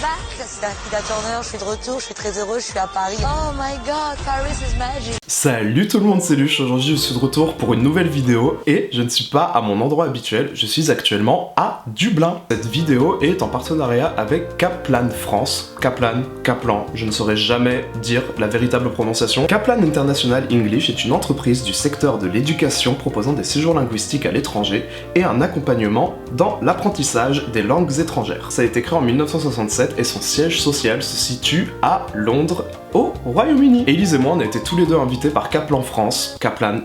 back. C'est Tina Turner, je suis de retour, je suis très heureux, je suis à Paris. Oh my god, Paris is magic. Salut tout le monde, c'est Luche. Aujourd'hui je suis de retour pour une nouvelle vidéo et je ne suis pas à mon endroit habituel, je suis actuellement à Dublin. Cette vidéo est en partenariat avec Kaplan France. Kaplan, je ne saurais jamais dire la véritable prononciation. Kaplan International English est une entreprise du secteur de l'éducation proposant des séjours linguistiques à l'étranger et un accompagnement dans l'apprentissage des langues étrangères. Ça a été créé en 1967 et son siège social se situe à Londres, au Royaume-Uni. Élise et moi, on a été tous les deux invités par Kaplan France. Kaplan...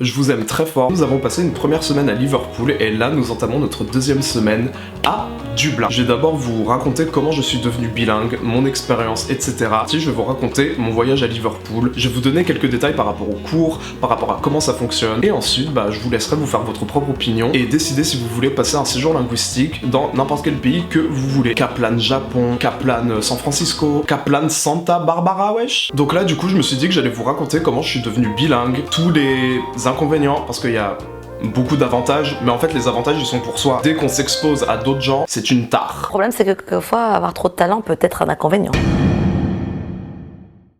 Je vous aime très fort. Nous avons passé une première semaine à Liverpool et là nous entamons notre deuxième semaine à Dublin. Je vais d'abord vous raconter comment je suis devenu bilingue, mon expérience, etc. Si je vais vous raconter mon voyage à Liverpool, je vais vous donner quelques détails par rapport aux cours, par rapport à comment ça fonctionne, et ensuite je vous laisserai vous faire votre propre opinion et décider si vous voulez passer un séjour linguistique dans n'importe quel pays que vous voulez. Kaplan Japon, Kaplan San Francisco, Kaplan Santa Barbara, wesh. Donc là du coup je me suis dit que j'allais vous raconter comment je suis devenu bilingue, tous les inconvénients, parce qu'il y a beaucoup d'avantages, mais en fait les avantages ils sont pour soi. Dès qu'on s'expose à d'autres gens, c'est une tare. Le problème c'est que quelquefois avoir trop de talent peut être un inconvénient.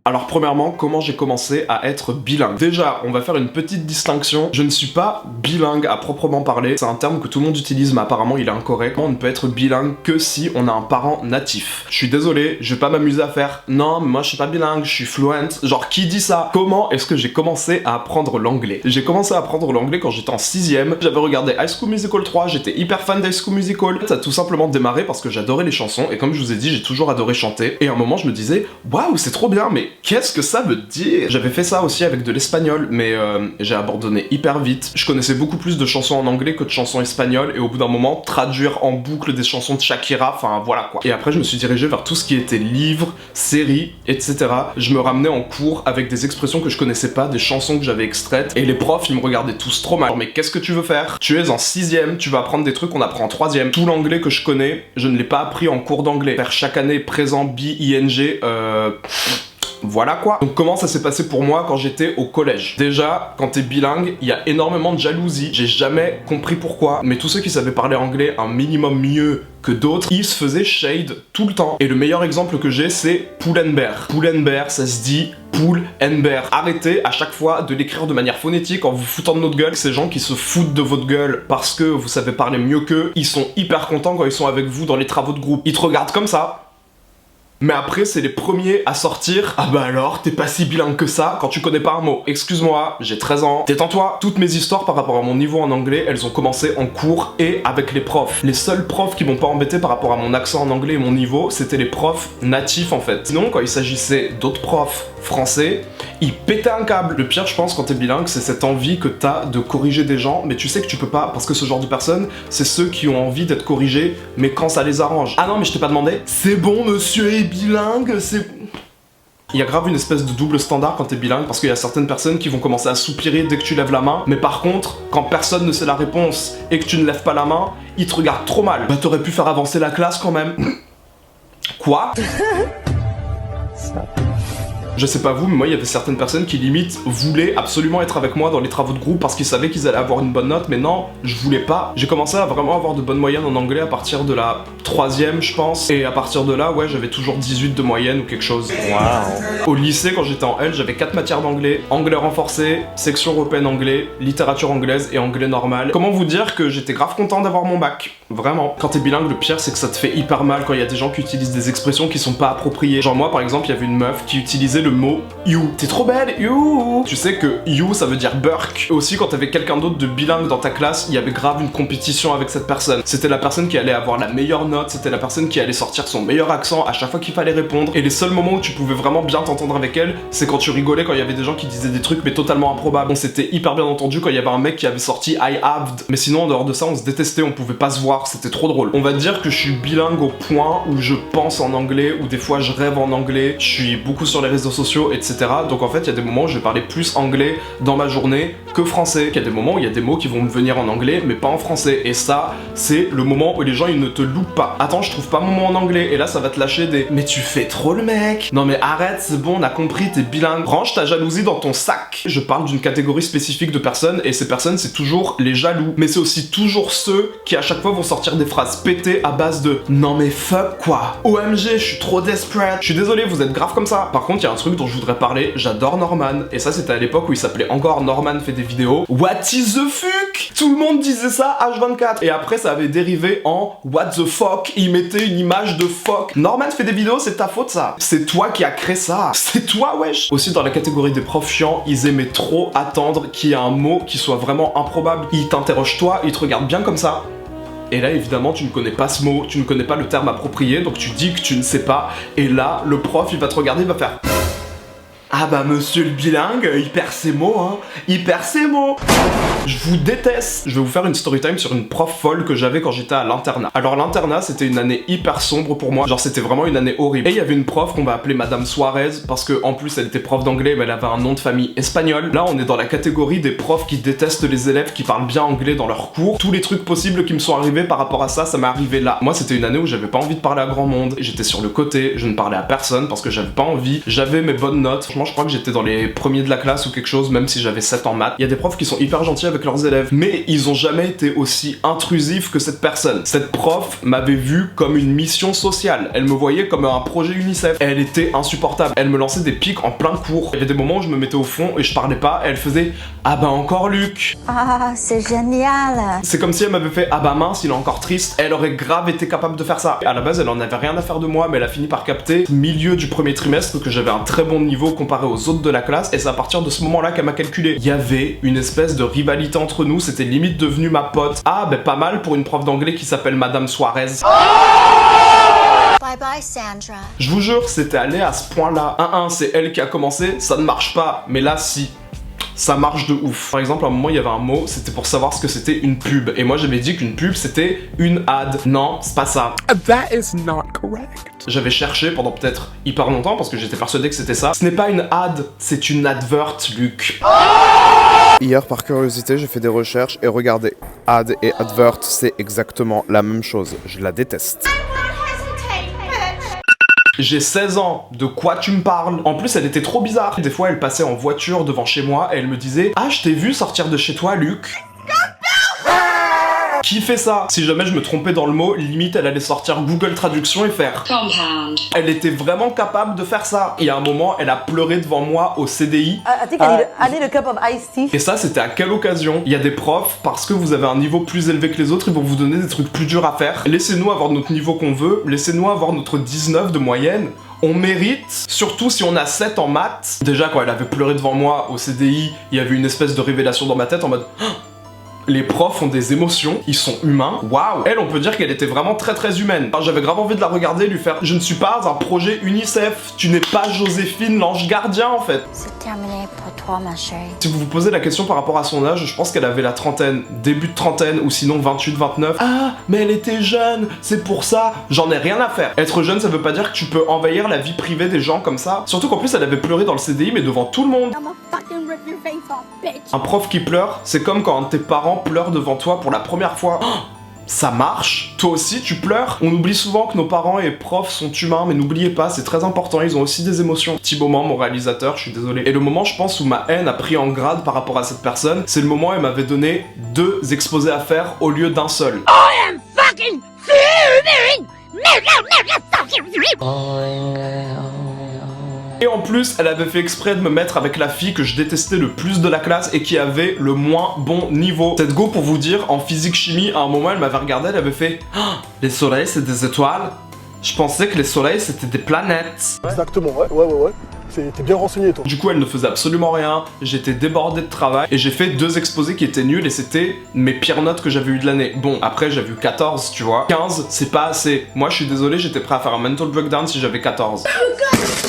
Alors premièrement, comment j'ai commencé à être bilingue? Déjà, on va faire une petite distinction. Je ne suis pas bilingue à proprement parler. C'est un terme que tout le monde utilise, mais apparemment il est incorrect. On ne peut être bilingue que si on a un parent natif. Je suis désolé, je vais pas m'amuser à faire « Non, mais moi je suis pas bilingue, je suis fluent ». Genre, qui dit ça? Comment est-ce que j'ai commencé à apprendre l'anglais? J'ai commencé à apprendre l'anglais quand j'étais en 6ème. J'avais regardé High School Musical 3, j'étais hyper fan d'High School Musical. Ça a tout simplement démarré parce que j'adorais les chansons, et comme je vous ai dit, j'ai toujours adoré chanter. Et à un moment, je me disais « Waouh, c'est trop bien, mais qu'est-ce que ça veut dire ?» J'avais fait ça aussi avec de l'espagnol, mais j'ai abandonné hyper vite. Je connaissais beaucoup plus de chansons en anglais que de chansons espagnoles, et au bout d'un moment, traduire en boucle des chansons de Shakira, enfin voilà quoi. Et après, je me suis dirigé vers tout ce qui était livres, séries, etc. Je me ramenais en cours avec des expressions que je connaissais pas, des chansons que j'avais extraites, et les profs, ils me regardaient tous trop mal. Mais qu'est-ce que tu veux faire? Tu es en 6ème, tu vas apprendre des trucs qu'on apprend en 3ème. Tout l'anglais que je connais, je ne l'ai pas appris en cours d'anglais. Faire chaque année présent, be, ing, voilà quoi. Donc comment ça s'est passé pour moi quand j'étais au collège? Déjà, quand t'es bilingue, il y a énormément de jalousie. J'ai jamais compris pourquoi, mais tous ceux qui savaient parler anglais un minimum mieux que d'autres, ils se faisaient shade tout le temps. Et le meilleur exemple que j'ai, c'est Pull and Bear. Pull and Bear, ça se dit Pull and Bear. Arrêtez à chaque fois de l'écrire de manière phonétique en vous foutant de notre gueule. Ces gens qui se foutent de votre gueule parce que vous savez parler mieux qu'eux, ils sont hyper contents quand ils sont avec vous dans les travaux de groupe. Ils te regardent comme ça. Mais après, c'est les premiers à sortir. Ah bah alors, t'es pas si bilingue que ça quand tu connais pas un mot. Excuse-moi, j'ai 13 ans. Détends-toi. Toutes mes histoires par rapport à mon niveau en anglais, elles ont commencé en cours et avec les profs. Les seuls profs qui m'ont pas embêté par rapport à mon accent en anglais et mon niveau, c'était les profs natifs en fait. Sinon, quand il s'agissait d'autres profs français, ils pétaient un câble. Le pire, je pense, quand t'es bilingue, c'est cette envie que t'as de corriger des gens, mais tu sais que tu peux pas, parce que ce genre de personnes, c'est ceux qui ont envie d'être corrigés, mais quand ça les arrange. Ah non, mais je t'ai pas demandé. C'est bon, monsieur est bilingue, c'est... Il y a grave une espèce de double standard quand t'es bilingue, parce qu'il y a certaines personnes qui vont commencer à soupirer dès que tu lèves la main, mais par contre, quand personne ne sait la réponse et que tu ne lèves pas la main, ils te regardent trop mal. Bah t'aurais pu faire avancer la classe quand même. Quoi? Je sais pas vous, mais moi il y avait certaines personnes qui limite voulaient absolument être avec moi dans les travaux de groupe parce qu'ils savaient qu'ils allaient avoir une bonne note, mais non, je voulais pas. J'ai commencé à vraiment avoir de bonnes moyennes en anglais à partir de la 3ème je pense, et à partir de là, ouais, j'avais toujours 18 de moyenne ou quelque chose. Waouh. Au lycée, quand j'étais en L, j'avais 4 matières d'anglais: anglais renforcé, section européenne anglais, littérature anglaise et anglais normal. Comment vous dire que j'étais grave content d'avoir mon bac, vraiment. Quand t'es bilingue, le pire c'est que ça te fait hyper mal quand il y a des gens qui utilisent des expressions qui sont pas appropriées. Genre moi par exemple, il y avait une meuf qui utilisait le mot you. T'es trop belle, you. Tu sais que you ça veut dire burk. Et aussi quand t'avais quelqu'un d'autre de bilingue dans ta classe, il y avait grave une compétition avec cette personne. C'était la personne qui allait avoir la meilleure note, c'était la personne qui allait sortir son meilleur accent à chaque fois qu'il fallait répondre. Et les seuls moments où tu pouvais vraiment bien t'entendre avec elle, c'est quand tu rigolais, quand il y avait des gens qui disaient des trucs mais totalement improbables. On s'était hyper bien entendu quand il y avait un mec qui avait sorti I haved. Mais sinon en dehors de ça, on se détestait, on pouvait pas se voir, c'était trop drôle. On va dire que je suis bilingue au point où je pense en anglais, ou des fois je rêve en anglais, je suis beaucoup sur les réseaux sociaux, etc. Donc en fait, il y a des moments où je vais parler plus anglais dans ma journée que français. Il y a des moments où il y a des mots qui vont me venir en anglais, mais pas en français. Et ça, c'est le moment où les gens, ils ne te loupent pas. Attends, je trouve pas mon mot en anglais. Et là, ça va te lâcher des « Mais tu fais trop le mec !» Non mais arrête, c'est bon, on a compris, t'es bilingue. Range ta jalousie dans ton sac. Je parle d'une catégorie spécifique de personnes, et ces personnes, c'est toujours les jaloux. Mais c'est aussi toujours ceux qui, à chaque fois, vont vont sortir des phrases pétées à base de non mais fuck quoi. OMG, je suis trop desperate. Je suis désolé, vous êtes grave comme ça. Par contre, il y a un truc dont je voudrais parler. J'adore Norman. Et ça, c'était à l'époque où il s'appelait encore Norman fait des vidéos. What is the fuck? Tout le monde disait ça H24. Et après, ça avait dérivé en what the fuck. Il mettait une image de fuck. Norman fait des vidéos, c'est ta faute ça. C'est toi qui as créé ça. C'est toi, wesh. Aussi, dans la catégorie des profs chiants, ils aimaient trop attendre qu'il y ait un mot qui soit vraiment improbable. Ils t'interrogent toi, ils te regardent bien comme ça. Et là, évidemment, tu ne connais pas ce mot, tu ne connais pas le terme approprié, donc tu dis que tu ne sais pas. Et là, le prof, il va te regarder, il va faire... Ah bah monsieur le bilingue, il perd ses mots, hein. Il perd ses mots. Je vous déteste. Je vais vous faire une story time sur une prof folle que j'avais quand j'étais à l'internat. Alors l'internat, c'était une année hyper sombre pour moi. Genre c'était vraiment une année horrible. Et il y avait une prof qu'on va appeler Madame Suarez parce que en plus elle était prof d'anglais, mais elle avait un nom de famille espagnol. Là on est dans la catégorie des profs qui détestent les élèves qui parlent bien anglais dans leurs cours. Tous les trucs possibles qui me sont arrivés par rapport à ça, ça m'est arrivé là. Moi c'était une année où j'avais pas envie de parler à grand monde. J'étais sur le côté, je ne parlais à personne parce que j'avais pas envie. J'avais mes bonnes notes. Franchement je crois que j'étais dans les premiers de la classe ou quelque chose, même si j'avais 7 en maths. Il y a des profs qui sont hyper gentils avec leurs élèves, mais ils ont jamais été aussi intrusifs que cette personne. Cette prof m'avait vu comme une mission sociale. Elle me voyait comme un projet UNICEF. Elle était insupportable. Elle me lançait des pics en plein cours. Il y avait des moments où je me mettais au fond et je parlais pas. Et elle faisait ah bah encore Luc. Ah, c'est génial. C'est comme si elle m'avait fait ah bah mince, il est encore triste. Elle aurait grave été capable de faire ça. À la base, elle en avait rien à faire de moi, mais elle a fini par capter milieu du premier trimestre que j'avais un très bon niveau comparé aux autres de la classe. Et c'est à partir de ce moment-là qu'elle m'a calculé. Il y avait une espèce de rivalité entre nous. C'était limite devenu ma pote. Ah bah pas mal pour une prof d'anglais qui s'appelle Madame Suarez. Bye bye Sandra. Je vous jure, c'était allé à ce point-là. 1-1, c'est elle qui a commencé, ça ne marche pas. Mais là, si. Ça marche de ouf. Par exemple, à un moment, il y avait un mot, c'était pour savoir ce que c'était une pub. Et moi, j'avais dit qu'une pub, c'était une ad. Non, c'est pas ça. That is not correct. J'avais cherché pendant peut-être hyper longtemps parce que j'étais persuadé que c'était ça. Ce n'est pas une ad, c'est une advert, Luc. Hier, par curiosité, j'ai fait des recherches et regardez, ad et advert, c'est exactement la même chose. Je la déteste. J'ai 16 ans, de quoi tu me parles? En plus, elle était trop bizarre. Des fois, elle passait en voiture devant chez moi et elle me disait « Ah, je t'ai vu sortir de chez toi, Luc !» Qui fait ça? Si jamais je me trompais dans le mot, limite elle allait sortir Google Traduction et faire Compound. Elle était vraiment capable de faire ça. Et à un moment, elle a pleuré devant moi au CDI. I think I need a cup of iced tea. Et ça, c'était à quelle occasion? Il y a des profs, parce que vous avez un niveau plus élevé que les autres, ils vont vous donner des trucs plus durs à faire. Laissez-nous avoir notre niveau qu'on veut, laissez-nous avoir notre 19 de moyenne. On mérite, surtout si on a 7 en maths. Déjà, quand elle avait pleuré devant moi au CDI, il y avait une espèce de révélation dans ma tête en mode... Les profs ont des émotions, ils sont humains. Waouh! Elle, on peut dire qu'elle était vraiment très très humaine. Enfin, j'avais grave envie de la regarder, lui faire « Je ne suis pas un projet UNICEF, tu n'es pas Joséphine l'ange gardien en fait. » C'est terminé pour toi, ma chérie. Si vous vous posez la question par rapport à son âge, je pense qu'elle avait la trentaine, début de trentaine ou sinon 28-29. Ah, mais elle était jeune, c'est pour ça. J'en ai rien à faire. Être jeune, ça veut pas dire que tu peux envahir la vie privée des gens comme ça. Surtout qu'en plus, elle avait pleuré dans le CDI, mais devant tout le monde. Un prof qui pleure, c'est comme quand un de tes parents pleure devant toi pour la première fois. Oh, ça marche. Toi aussi, tu pleures. On oublie souvent que nos parents et profs sont humains, mais n'oubliez pas, c'est très important, ils ont aussi des émotions. Petit moment, mon réalisateur, je suis désolé. Et le moment, je pense, où ma haine a pris en grade par rapport à cette personne, c'est le moment où elle m'avait donné 2 exposés à faire au lieu d'un seul. I am fucking fuming! Et en plus, elle avait fait exprès de me mettre avec la fille que je détestais le plus de la classe et qui avait le moins bon niveau. Cette go, pour vous dire, en physique-chimie, à un moment, elle m'avait regardé, elle avait fait « Ah, les soleils, c'est des étoiles. Je pensais que les soleils, c'était des planètes. » Exactement, ouais. T'es bien renseigné, toi. Du coup, elle ne faisait absolument rien, j'étais débordé de travail et j'ai fait 2 exposés qui étaient nuls et c'était mes pires notes que j'avais eu de l'année. Bon, après j'avais eu 14, tu vois. 15, c'est pas assez. Moi, je suis désolé, j'étais prêt à faire un mental breakdown si j'avais 14.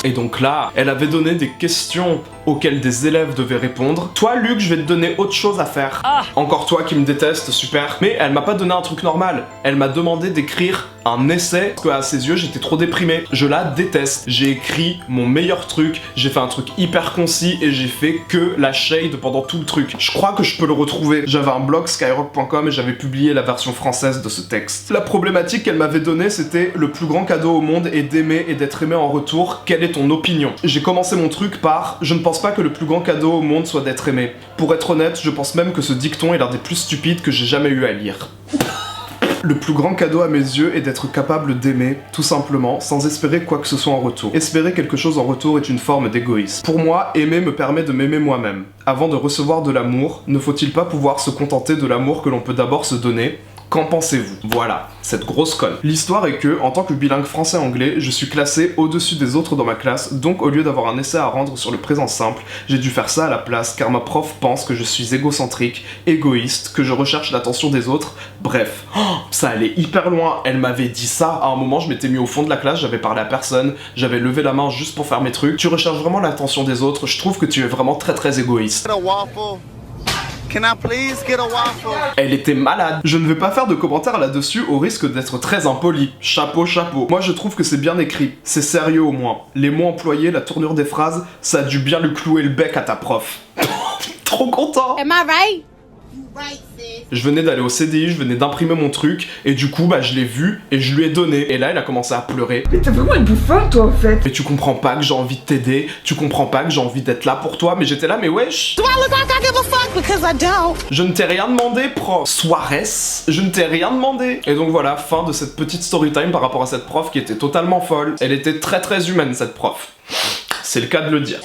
Et donc là, elle avait donné des questions auxquelles des élèves devaient répondre. Toi, Luc, je vais te donner autre chose à faire. Encore toi qui me déteste, super. Mais elle m'a pas donné un truc normal. Elle m'a demandé d'écrire un essai, parce qu'à ses yeux, j'étais trop déprimé. Je la déteste. J'ai écrit mon meilleur truc, j'ai fait un truc hyper concis et j'ai fait que la shade pendant tout le truc. Je crois que je peux le retrouver. J'avais un blog skyrock.com et j'avais publié la version française de ce texte. La problématique qu'elle m'avait donnée, c'était le plus grand cadeau au monde est d'aimer et d'être aimé en retour. Quelle est ton opinion? J'ai commencé mon truc par je ne pense pas que le plus grand cadeau au monde soit d'être aimé. Pour être honnête, je pense même que ce dicton est l'un des plus stupides que j'ai jamais eu à lire. Le plus grand cadeau à mes yeux est d'être capable d'aimer, tout simplement, sans espérer quoi que ce soit en retour. Espérer quelque chose en retour est une forme d'égoïsme. Pour moi, aimer me permet de m'aimer moi-même. Avant de recevoir de l'amour, ne faut-il pas pouvoir se contenter de l'amour que l'on peut d'abord se donner ? Qu'en pensez-vous? Voilà, cette grosse conne. L'histoire est que, en tant que bilingue français-anglais, je suis classé au-dessus des autres dans ma classe, donc au lieu d'avoir un essai à rendre sur le présent simple, j'ai dû faire ça à la place, car ma prof pense que je suis égocentrique, égoïste, que je recherche l'attention des autres, bref. Oh, ça allait hyper loin, elle m'avait dit ça, à un moment je m'étais mis au fond de la classe, j'avais parlé à personne, j'avais levé la main juste pour faire mes trucs. Tu recherches vraiment l'attention des autres, je trouve que tu es vraiment très très égoïste. Can I please get a waffle? Elle était malade. Je ne vais pas faire de commentaires là-dessus au risque d'être très impoli. Chapeau, chapeau. Moi je trouve que c'est bien écrit. C'est sérieux au moins. Les mots employés, la tournure des phrases, ça a dû bien lui clouer le bec à ta prof. Trop content. Am I right? Je venais d'aller au CDI, je venais d'imprimer mon truc, et du coup, bah, je l'ai vu, et je lui ai donné. Et là, elle a commencé à pleurer. Mais t'es vraiment une bouffonne, toi, en fait. Mais tu comprends pas que j'ai envie de t'aider, tu comprends pas que j'ai envie d'être là pour toi, mais j'étais là, mais wesh. Do I look like I give a fuck? Because I don't. Je ne t'ai rien demandé, prof. Suarez, je ne t'ai rien demandé. Et donc voilà, fin de cette petite story time par rapport à cette prof qui était totalement folle. Elle était très très humaine, cette prof. C'est le cas de le dire.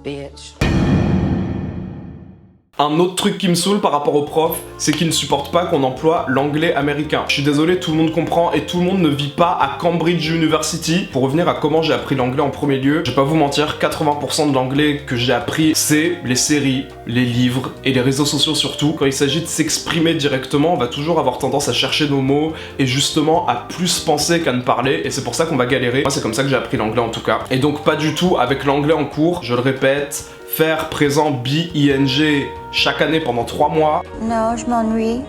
Bitch. Un autre truc qui me saoule par rapport aux profs, c'est qu'ils ne supportent pas qu'on emploie l'anglais américain. Je suis désolé, tout le monde comprend et tout le monde ne vit pas à Cambridge University. Pour revenir à comment j'ai appris l'anglais en premier lieu, je vais pas vous mentir, 80% de l'anglais que j'ai appris, c'est les séries, les livres et les réseaux sociaux surtout. Quand il s'agit de s'exprimer directement, on va toujours avoir tendance à chercher nos mots et justement à plus penser qu'à ne parler, et c'est pour ça qu'on va galérer. Moi, c'est comme ça que j'ai appris l'anglais en tout cas. Et donc pas du tout avec l'anglais en cours, je le répète, faire présent B-I-N-G chaque année pendant 3 mois. Non, je m'ennuie.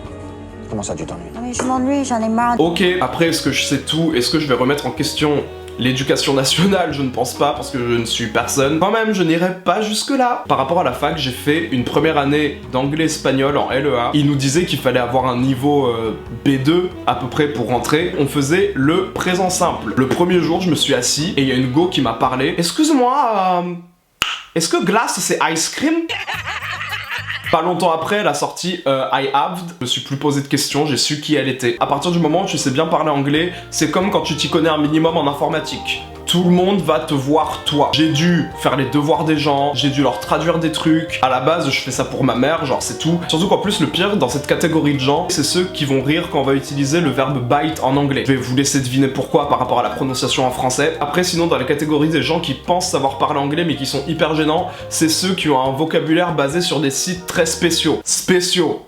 Comment ça, tu t'ennuies? Mais je m'ennuie, j'en ai marre. Ok, après, est-ce que je sais tout? Est-ce que je vais remettre en question l'éducation nationale? Je ne pense pas, parce que je ne suis personne. Quand même, je n'irai pas jusque-là. Par rapport à la fac, j'ai fait une première année d'anglais-espagnol en LEA. Ils nous disaient qu'il fallait avoir un niveau B2 à peu près pour rentrer. On faisait le présent simple. Le premier jour, je me suis assis et il y a une go qui m'a parlé. Excuse-moi, est-ce que glace c'est ice cream? Pas longtemps après, elle a sorti I haved. Je me suis plus posé de questions, j'ai su qui elle était. À partir du moment où tu sais bien parler anglais, c'est comme quand tu t'y connais un minimum en informatique. Tout le monde va te voir toi. J'ai dû faire les devoirs des gens, j'ai dû leur traduire des trucs. À la base, je fais ça pour ma mère, genre c'est tout. Surtout qu'en plus, le pire dans cette catégorie de gens, c'est ceux qui vont rire quand on va utiliser le verbe bite en anglais. Je vais vous laisser deviner pourquoi par rapport à la prononciation en français. Après, sinon, dans la catégorie des gens qui pensent savoir parler anglais mais qui sont hyper gênants, c'est ceux qui ont un vocabulaire basé sur des sites très spéciaux. Spéciaux.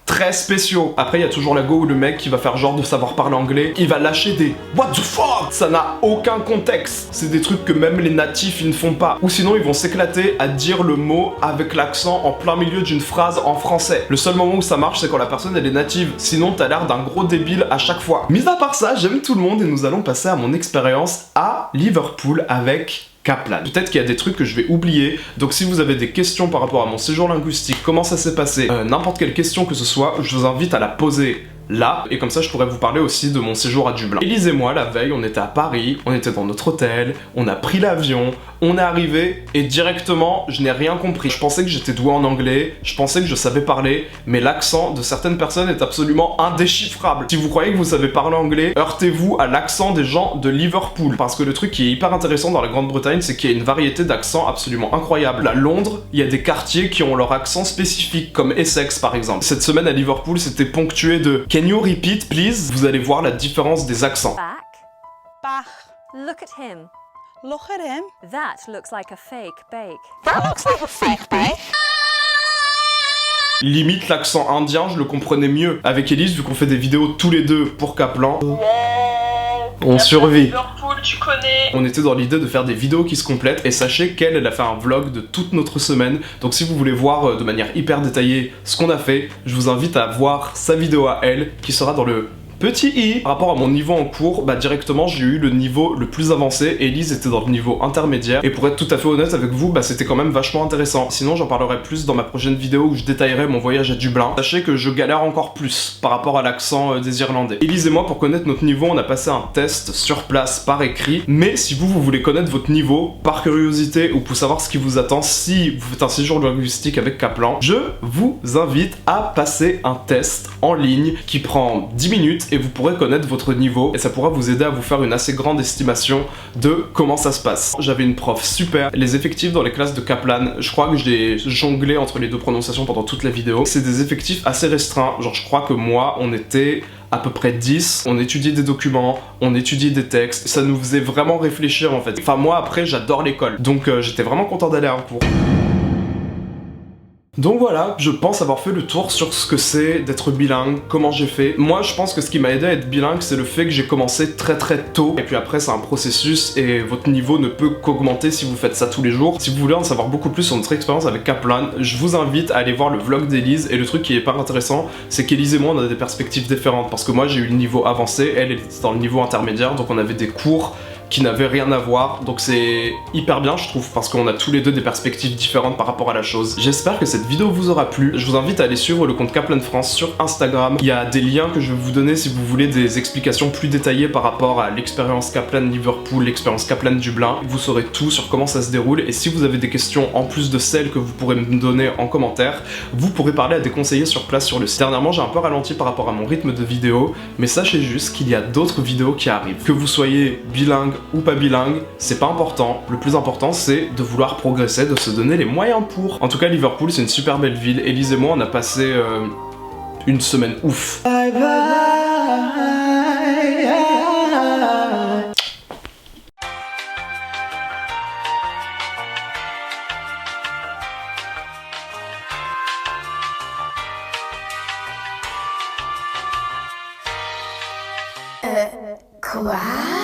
Très spéciaux. Après, il y a toujours la go où le mec qui va faire genre de savoir parler anglais, il va lâcher des what the fuck. Ça n'a aucun contexte. C'est des trucs que même les natifs ils ne font pas. Ou sinon, ils vont s'éclater à dire le mot avec l'accent en plein milieu d'une phrase en français. Le seul moment où ça marche, c'est quand la personne elle est native. Sinon, t'as l'air d'un gros débile à chaque fois. Mis à part ça, j'aime tout le monde et nous allons passer à mon expérience à Liverpool avec Kaplan. Peut-être qu'il y a des trucs que je vais oublier, donc si vous avez des questions par rapport à mon séjour linguistique, comment ça s'est passé, n'importe quelle question que ce soit, je vous invite à la poser là, et comme ça je pourrais vous parler aussi de mon séjour à Dublin. Élise et moi, la veille, on était à Paris, on était dans notre hôtel, on a pris l'avion, on est arrivé, et directement, je n'ai rien compris. Je pensais que j'étais doué en anglais, je pensais que je savais parler, mais l'accent de certaines personnes est absolument indéchiffrable. Si vous croyez que vous savez parler anglais, heurtez-vous à l'accent des gens de Liverpool, parce que le truc qui est hyper intéressant dans la Grande-Bretagne, c'est qu'il y a une variété d'accents absolument incroyable. À Londres, il y a des quartiers qui ont leur accent spécifique, comme Essex par exemple. Cette semaine à Liverpool, c'était ponctué de Can you repeat please? Vous allez voir la différence des accents. Bach. Look at him. Look at him. That looks like a fake bake. That looks like a fake bake. Limite l'accent indien, je le comprenais mieux. Avec Elise, vu qu'on fait des vidéos tous les deux pour Kaplan, on survit. Liverpool, tu connais. On était dans l'idée de faire des vidéos qui se complètent, et sachez qu'elle, elle a fait un vlog de toute notre semaine. Donc si vous voulez voir de manière hyper détaillée ce qu'on a fait, je vous invite à voir sa vidéo à elle, qui sera dans le Petit i, par rapport à mon niveau en cours, bah directement j'ai eu le niveau le plus avancé, Elise était dans le niveau intermédiaire, et pour être tout à fait honnête avec vous, bah c'était quand même vachement intéressant. Sinon j'en parlerai plus dans ma prochaine vidéo où je détaillerai mon voyage à Dublin. Sachez que je galère encore plus par rapport à l'accent des Irlandais. Elise et moi, pour connaître notre niveau, on a passé un test sur place par écrit, mais si vous voulez connaître votre niveau par curiosité ou pour savoir ce qui vous attend si vous faites un séjour linguistique avec Kaplan, je vous invite à passer un test en ligne qui prend 10 minutes et vous pourrez connaître votre niveau et ça pourra vous aider à vous faire une assez grande estimation de comment ça se passe. J'avais une prof super, les effectifs dans les classes de Kaplan, je crois que j'ai jonglé entre les deux prononciations pendant toute la vidéo, c'est des effectifs assez restreints, genre je crois que moi on était à peu près 10, on étudiait des documents, on étudiait des textes, ça nous faisait vraiment réfléchir en fait. Enfin moi après j'adore l'école, donc j'étais vraiment content d'aller à un cours. Donc voilà, je pense avoir fait le tour sur ce que c'est d'être bilingue, comment j'ai fait. Moi je pense que ce qui m'a aidé à être bilingue c'est le fait que j'ai commencé très tôt et puis après c'est un processus et votre niveau ne peut qu'augmenter si vous faites ça tous les jours. Si vous voulez en savoir beaucoup plus sur notre expérience avec Kaplan, je vous invite à aller voir le vlog d'Elise et le truc qui est pas intéressant c'est qu'Elise et moi on a des perspectives différentes parce que moi j'ai eu le niveau avancé, elle était dans le niveau intermédiaire donc on avait des cours qui n'avaient rien à voir, donc c'est hyper bien je trouve parce qu'on a tous les deux des perspectives différentes par rapport à la chose. J'espère que cette vidéo vous aura plu, je vous invite à aller suivre le compte Kaplan France sur Instagram, il y a des liens que je vais vous donner si vous voulez des explications plus détaillées par rapport à l'expérience Kaplan Liverpool, l'expérience Kaplan Dublin, vous saurez tout sur comment ça se déroule et si vous avez des questions en plus de celles que vous pourrez me donner en commentaire, vous pourrez parler à des conseillers sur place sur le site. Dernièrement j'ai un peu ralenti par rapport à mon rythme de vidéo, mais sachez juste qu'il y a d'autres vidéos qui arrivent. Que vous soyez bilingue ou pas bilingue, c'est pas important. Le plus important, c'est de vouloir progresser, de se donner les moyens pour. En tout cas, Liverpool, c'est une super belle ville. Elise et moi, on a passé une semaine ouf. Bye bye. Quoi?